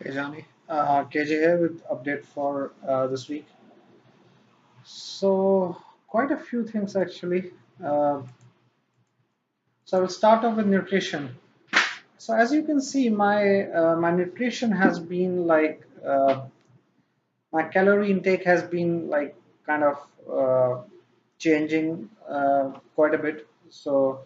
Hey Johnny, KJ here with update for this week. So quite a few things actually. Uh, so I will start off with nutrition. So as you can see, my nutrition has been like my calorie intake has been like kind of changing quite a bit. So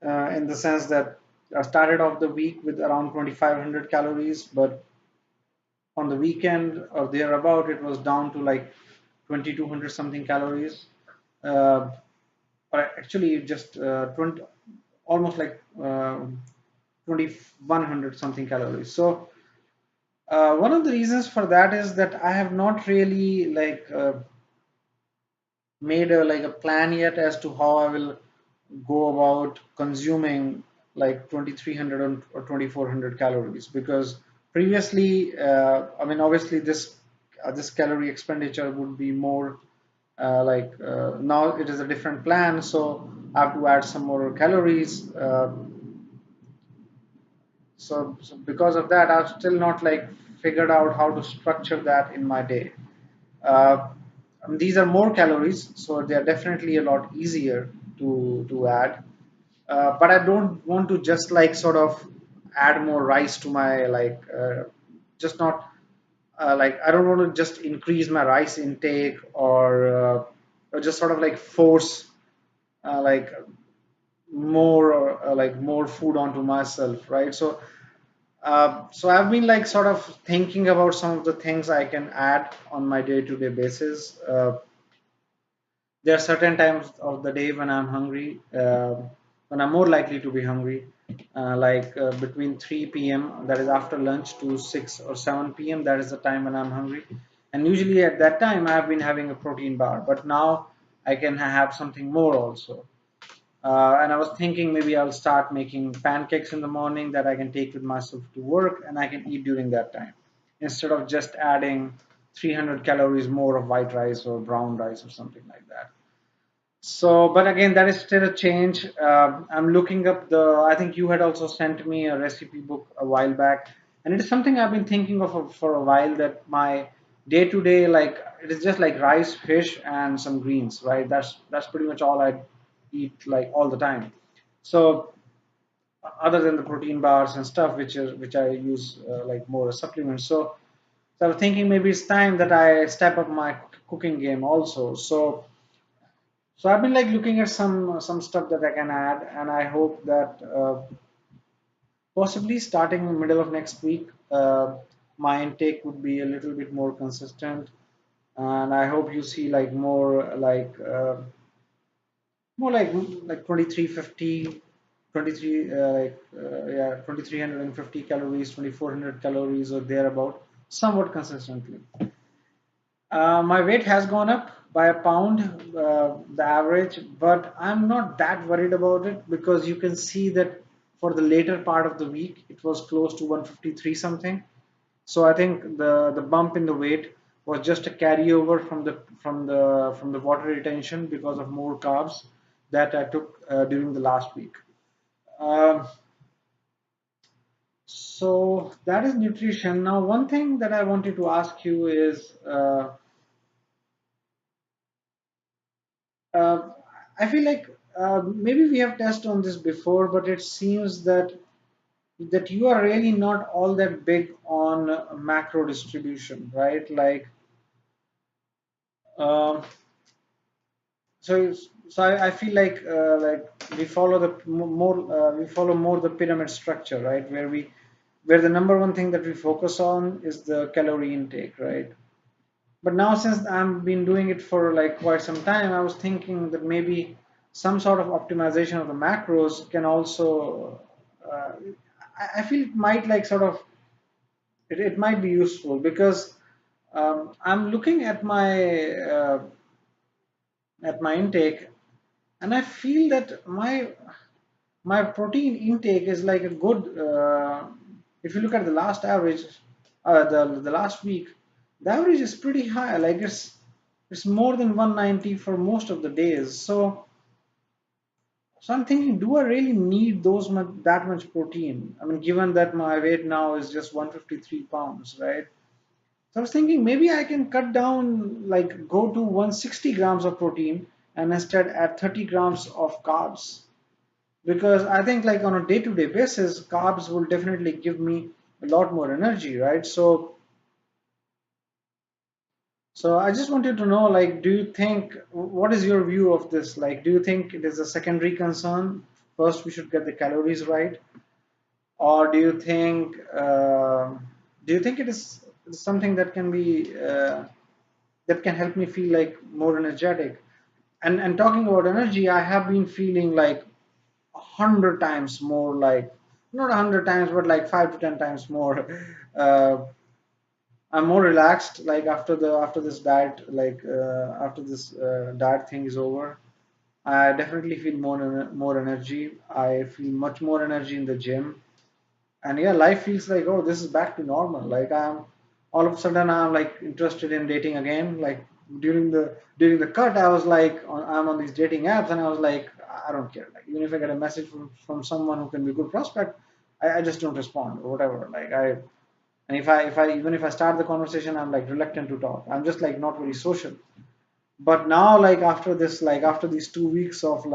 in the sense that I started off the week with around 2,500 calories, but on the weekend or thereabout it was down to like 2200 something calories, uh, or actually just 20, almost like 2100 something calories. So one of the reasons for that is that I have not really like made a plan yet as to how I will go about consuming like 2300 or 2400 calories, because previously I mean obviously this calorie expenditure would be more now it is a different plan, so I have to add some more calories. So because of that I've still not like figured out how to structure that in my day. uh, these are more calories, so they are definitely a lot easier to add. But I don't want to just like sort of add more rice to my just not like I don't want to just increase my rice intake, or just sort of like force like more like more food onto myself, right? So I've been like sort of thinking about some of the things I can add on my day-to-day basis. There are certain times of the day when I'm hungry, when I'm more likely to be hungry, between 3 p.m., that is after lunch, to 6 or 7 p.m., that is the time when I'm hungry. And usually at that time, I've been having a protein bar, but now I can have something more also. And I was thinking maybe I'll start making pancakes in the morning that I can take with myself to work and I can eat during that time, instead of just adding 300 calories more of white rice or brown rice or something like that. So, but again, that is still a change. I'm looking up I think you had also sent me a recipe book a while back, and it is something I've been thinking of for a while, that my day to day, like, it is just like rice, fish, and some greens, right? That's pretty much all I eat like all the time. So, other than the protein bars and stuff, which I use like more as supplements. So I was thinking maybe it's time that I step up my cooking game also. So I've been like looking at some stuff that I can add, and I hope that possibly starting in the middle of next week, my intake would be a little bit more consistent, and I hope you see like more like 2350, 23 yeah 2350 calories, 2400 calories or thereabout, somewhat consistently. My weight has gone up by a pound, the average, but I'm not that worried about it, because you can see that for the later part of the week, it was close to 153 something. So I think the bump in the weight was just a carryover from the water retention because of more carbs that I took during the last week. Um, so that is nutrition. Now, one thing that I wanted to ask you is. Uh, I feel like maybe we have touched on this before, but it seems that you are really not all that big on macro distribution, right? Um, so I feel like we follow we follow more the pyramid structure, right? Where the number one thing that we focus on is the calorie intake, right? But now, since I've been doing it for like quite some time, I was thinking that maybe some sort of optimization of the macros can also uh, I feel it might like sort of it might be useful, because I'm looking at my intake, and I feel that my protein intake is like a good if you look at the last average, the last week, the average is pretty high, like it's more than 190 for most of the days. So I'm thinking, do I really need that much protein? I mean, given that my weight now is just 153 pounds, right? So I was thinking maybe I can cut down, like go to 160 grams of protein and instead add 30 grams of carbs. Because I think like on a day-to-day basis, carbs will definitely give me a lot more energy, right? So I just wanted to know, like, do you think, what is your view of this? Like, do you think it is a secondary concern? First, we should get the calories right, or do you think it is something that can be that can help me feel like more energetic? And talking about energy, I have been feeling like 100 times more, like not 100 times, but like 5 to 10 times more. Uh, I'm more relaxed like after this diet, like after this diet thing is over. I definitely feel more energy. I feel much more energy in the gym, and yeah, life feels like, oh, this is back to normal. Like I'm all of a sudden I'm like interested in dating again. Like during the cut, I was like I'm on these dating apps, and I was like, I don't care. Like even if I get a message from someone who can be a good prospect, I just don't respond or whatever. Like I and if I even if I start the conversation, I'm like reluctant to talk. I'm just like not very social. But now, like after these 2 weeks of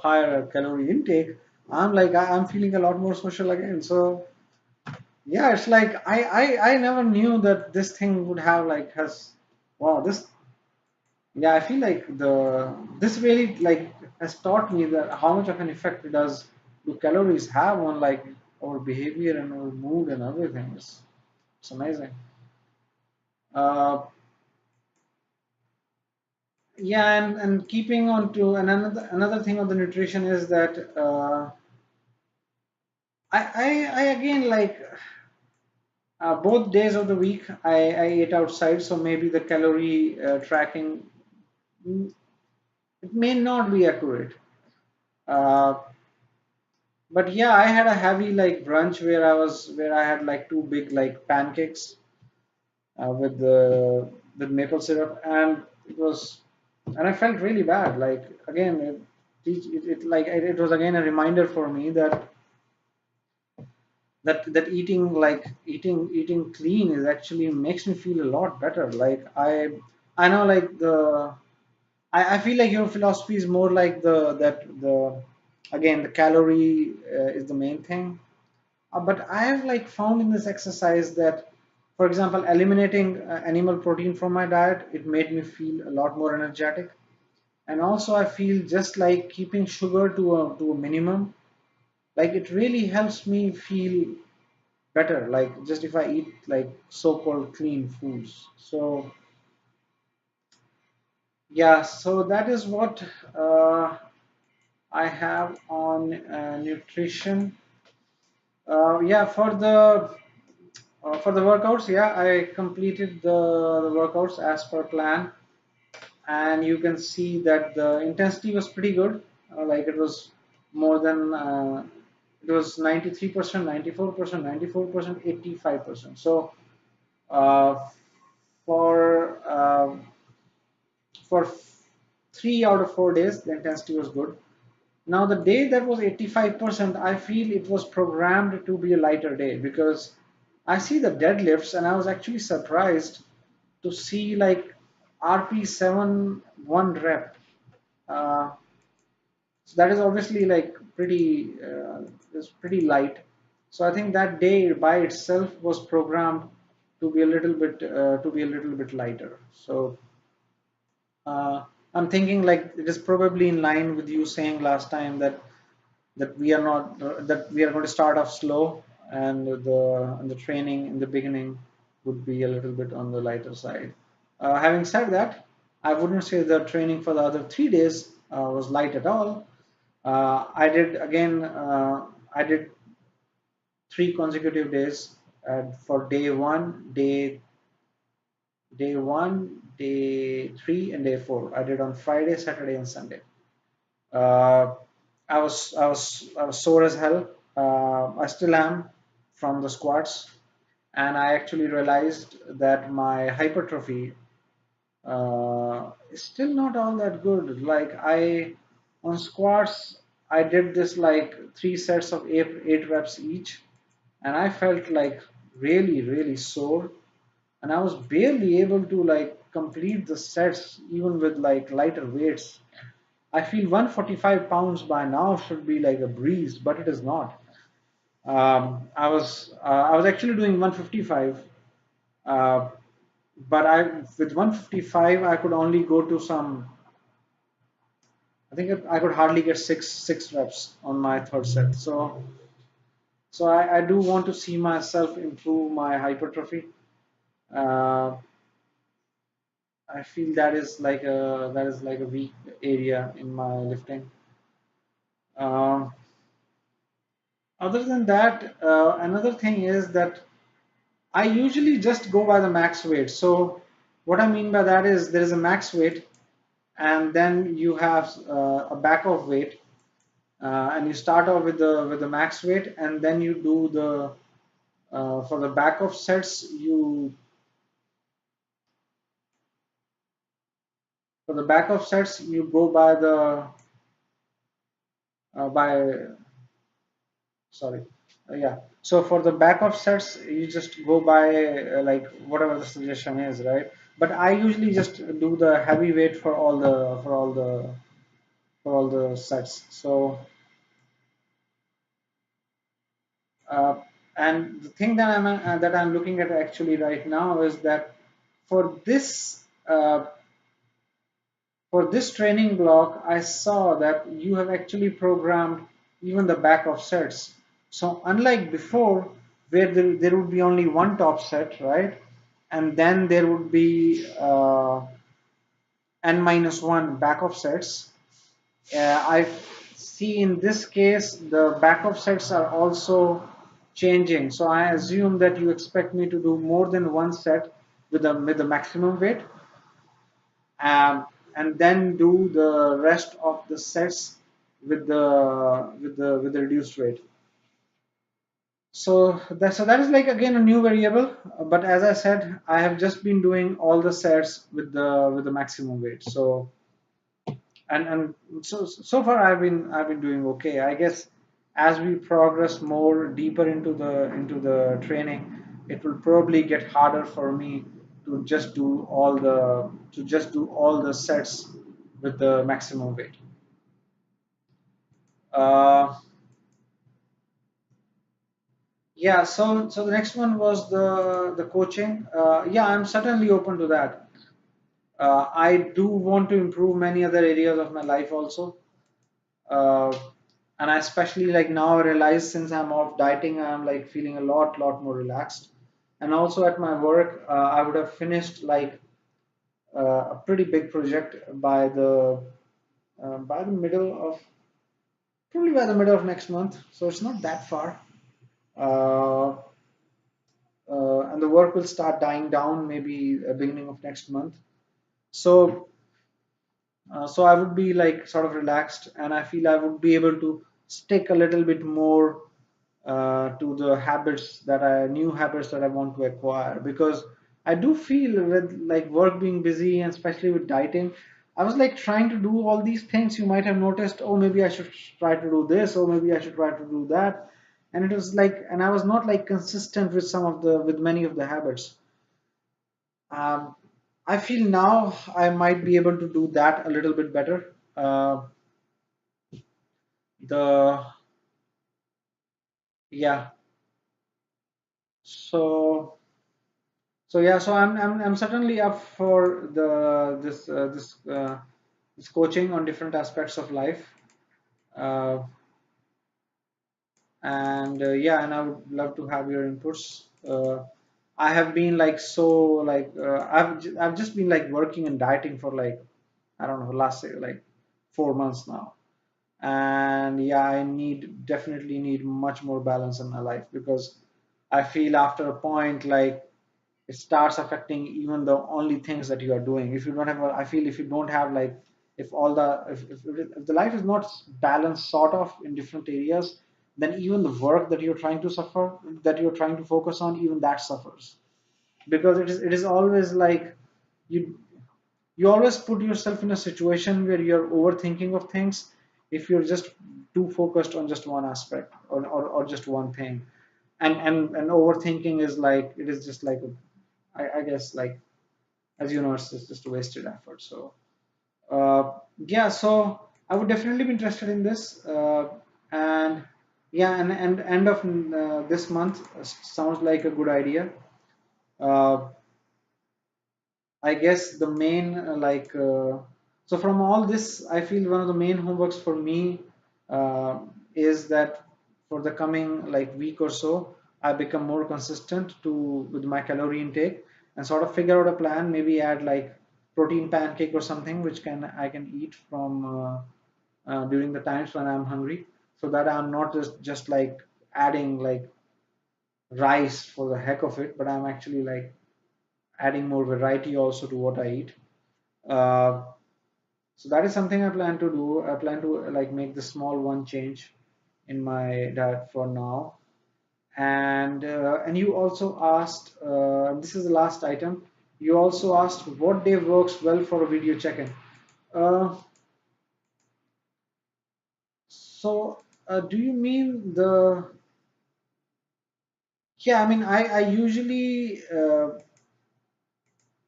higher calorie intake, I'm like I'm feeling a lot more social again. So yeah, it's like I never knew that this thing would have like has wow this yeah, I feel like the this really like has taught me that how much of an effect does do calories have on like our behavior and our mood and everything. It's amazing. Uh, yeah, and keeping on to and another thing on the nutrition is that I again like both days of the week I ate outside, so maybe the calorie tracking, mm, it may not be accurate. Uh, but yeah, I had a heavy like brunch where I had like two big like pancakes with maple syrup, and it was and I felt really bad. Like again, it was again a reminder for me that eating clean is actually makes me feel a lot better. Like I know like I feel like your philosophy is more like the again the calorie is the main thing. But I have like found in this exercise that, for example, eliminating animal protein from my diet, it made me feel a lot more energetic. And also, I feel just like keeping sugar to a minimum, like it really helps me feel better. Like just if I eat like so-called clean foods. So yeah, so that is what I have on nutrition. Yeah, for the workouts, yeah, I completed the workouts as per plan, and you can see that the intensity was pretty good. Like it was more than it was 93%, 94%, 94%, 85%. So uh, for uh, for 3 out of 4 days, the intensity was good. Now the day that was 85%, I feel it was programmed to be a lighter day because I see the deadlifts and I was actually surprised to see like RP7 one rep. Uh, so that is obviously like is pretty light. So I think that day by itself was programmed to be a little bit lighter. So uh, I'm thinking like it is probably in line with you saying last time that we are not that we are going to start off slow, and the training in the beginning would be a little bit on the lighter side. Having said that, I wouldn't say the training for the other 3 days was light at all. I did again. I did 3 consecutive days for day one, day three, and day four. I did on Friday, Saturday, and Sunday. Uh, I was sore as hell. I still am from the squats, and I actually realized that my hypertrophy is still not all that good. Like On squats, I did this like three sets of eight reps each, and I felt like really sore, and I was barely able to like complete the sets even with like lighter weights. I feel 145 pounds by now should be like a breeze, but it is not. I was actually doing 155, uh, but I with 155 I could only go to some. I think I could hardly get six reps on my third set. So I do want to see myself improve my hypertrophy. Uh, I feel that is like a weak area in my lifting. Um, Other than that, another thing is that I usually just go by the max weight. So what I mean by that is there is a max weight, and then you have a back off weight, and you start off with the max weight, and then you do the for the back off sets. You For the back off sets you go by the by sorry yeah. So for the back of sets you just go by like whatever the suggestion is, right? But I usually just do the heavy weight for all the sets. So uh, and the thing that I'm looking at actually right now is that for for this training block, I saw that you have actually programmed even the back of sets. So unlike before, where there would be only one top set, right? And then there would be n minus one back of sets. I see in this case the back of sets are also changing. So I assume that you expect me to do more than one set with the maximum weight, um, and then do the rest of the sets with the reduced weight. So that is like again a new variable. But as I said, I have just been doing all the sets with the maximum weight. So far I've been doing okay. I guess as we progress more deeper into the training, it will probably get harder for me to just do all the sets with the maximum weight. Uh, yeah. So the next one was the coaching. Yeah, I'm certainly open to that. I do want to improve many other areas of my life also. uh, and I especially like now realize since I'm off dieting, I'm like feeling a lot more relaxed. And also at my work, I would have finished like a pretty big project by the middle of probably by the middle of next month. So it's not that far. Uh, and the work will start dying down maybe beginning of next month. So so I would be like sort of relaxed, and I feel I would be able to stick a little bit more to the new habits that I want to acquire, because I do feel with like work being busy and especially with dieting, I was like trying to do all these things. You might have noticed, oh, maybe I should try to do this, or maybe I should try to do that. And it was like, and I was not like consistent with with many of the habits. Um, I feel now I might be able to do that a little bit better. The Yeah, so so I'm certainly up for this coaching on different aspects of life, uh, and yeah, and I would love to have your inputs. I have been like I've just been like working and dieting for like I don't know last say like 4 months now. And yeah, I definitely need much more balance in my life, because I feel after a point like it starts affecting even the only things that you are doing. If you don't have I feel if you don't have like if all the if the life is not balanced sort of in different areas, then even the work that you're trying to focus on, even that suffers, because it is always like you you always put yourself in a situation where you're overthinking of things, if you're just too focused on just one aspect, or just one thing. And overthinking is like, it is just like I guess, like, as you know, it's just a wasted effort. So yeah, so I would definitely be interested in this. And yeah, and end of this month sounds like a good idea. uh, I guess the main so from all this, I feel one of the main homeworks for me uh, is that for the coming like week or so, I become more consistent to with my calorie intake, and sort of figure out a plan. Maybe add like protein pancake or something which can I can eat from during the times when I'm hungry, so that I'm not just like adding like rice for the heck of it, but I'm actually like adding more variety also to what I eat. Uh, so that is something I plan to do. I plan to like make the small one change in my diet for now. And you also asked, this is the last item. You also asked what day works well for a video check-in. Uh, so do you mean the? Yeah, I mean I usually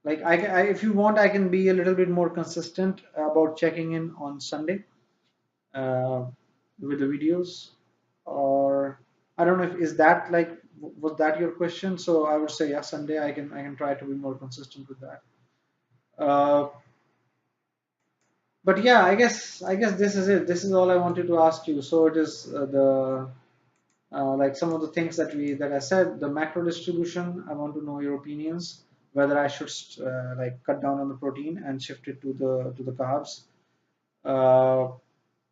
like if you want, I can be a little bit more consistent about checking in on Sunday uh, with the videos, or I don't know if is that like was that your question? So I would say yeah, Sunday I can try to be more consistent with that. Uh, but yeah, I guess this is it. This is all I wanted to ask you. So it is the like some of the things that I said, the macro distribution. I want to know your opinions, whether I should like cut down on the protein and shift it to the carbs. Uh,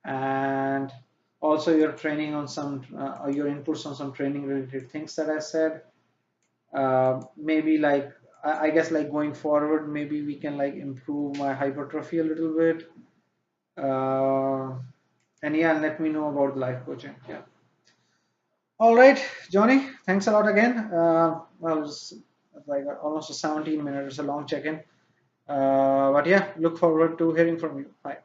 and also your training on some your inputs on some training related things that I said. Maybe like I guess like going forward, maybe we can like improve my hypertrophy a little bit. Uh, and yeah, let me know about the life coaching. Yeah. All right, Johnny. Thanks a lot again. Well, it's like almost a 17 minutes. It's a long check-in. But yeah, look forward to hearing from you. Bye.